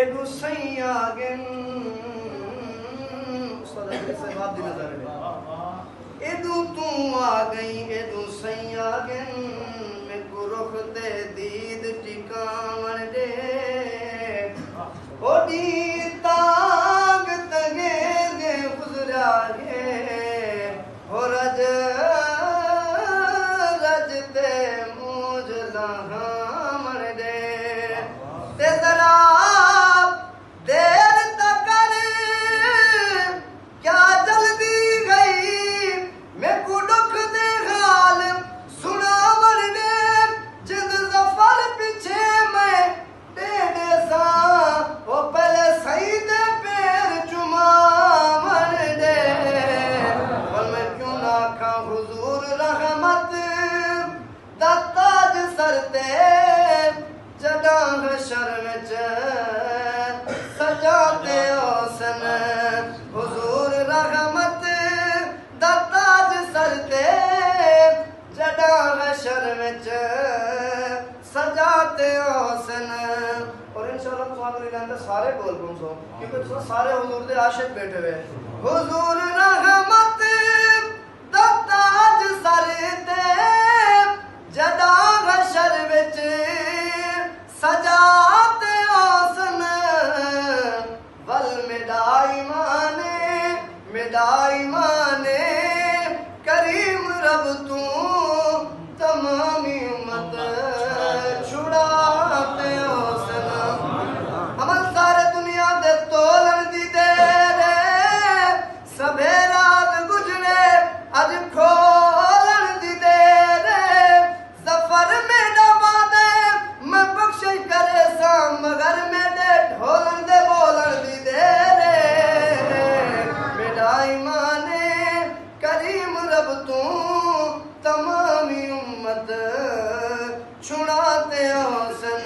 एगो सैया गेन उस्ताद से बात दी नजर है एदू तू आ गई एदू सैया गेन मैं को रुख ते दीद टिकावन दे ओडी तांग तगे दे गुजरा है हो रज रज ते मूज लहामन दे ते जरा देर तक क्या जल्दी गई मैं को दुख दे हाल सुनावर दे जिद जफर पीछे मैं तेरे सा वो पहले सही दे पैर चुमावन दे और मैं क्यों ना खा हुजूर रहमत दत्ताज सरते जदा शर्म च सजाते ओसन हुजूर रहमत दत्ताज सरते जदा शर्म च सजाते ओसन और इंशाल्लाह तुम्हारे लिए सारे बोल सो क्योंकि तुम सारे हुजूर दे आशिक बैठे हुए हुजूर रहमत दत्ताज सरते जदा शर्म च सजाते ओसन वल मिदाई माने करीम रब तू तमामी उम्मत छुड़ाते ओसन अमल सारे दुनिया दे तोलन दी दे रे सबे रात गुजरे अज खोलन दी दे रे सफर में डबा दे मैं बख्श करे सा मगर मेरे ढोलन दे बोलन दी दे रे मिठाई माने करीम रब तू तमामी उम्मत छुड़ाते ओसन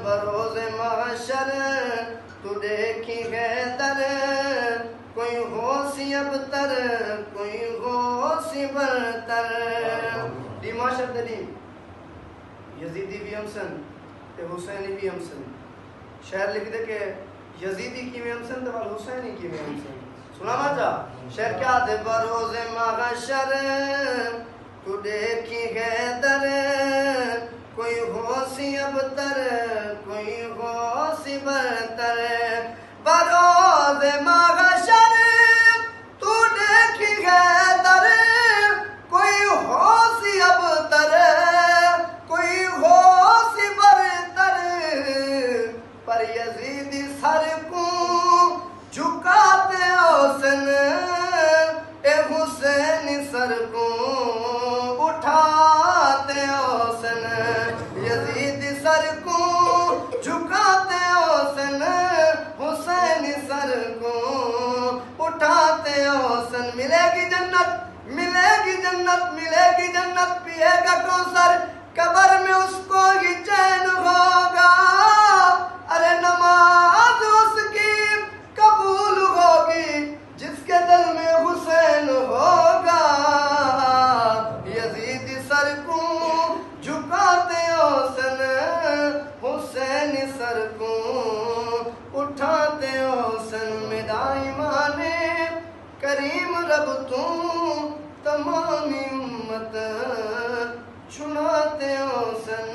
बरोज़े महशर तू देखी है दर कोई होशी अबतर कोई होशी बरतर दी माशर दली यजीदी भी हमसन ते हुसैनी भी हमसन शहर लिख दे के यजीदी की में हमसन ते वाल हुसैनी की में हमसन सुना मजा शहर क्या दे बरोज़े महशर तू देखी है दर कोई होशी अबतर कोई होशी बरतर बरोज़े महशर तू देखी है दर कोई होशी अबतर कोई होशी बरतर पर यजीदी सर को झुकाते ओसन ए हुसैन सर को उठाते ओसन यजीदी सर को झुकाते ओसन हुसैन सर को उठाते ओसन मिलेगी जन्नत मिलेगी जन्नत मिलेगी जन्नत पिएगा कौसर कब्र में उसको ही चैन होगा अरे नमाज उसकी कबूल होगी जिसके दिल में हुसैन होगा यजीद सर को झुकाते ओसन हुसैन सर को उठाते ओसन मिदाई माने करीम रब तू तमामी उम्मत छुड़ाते ओसन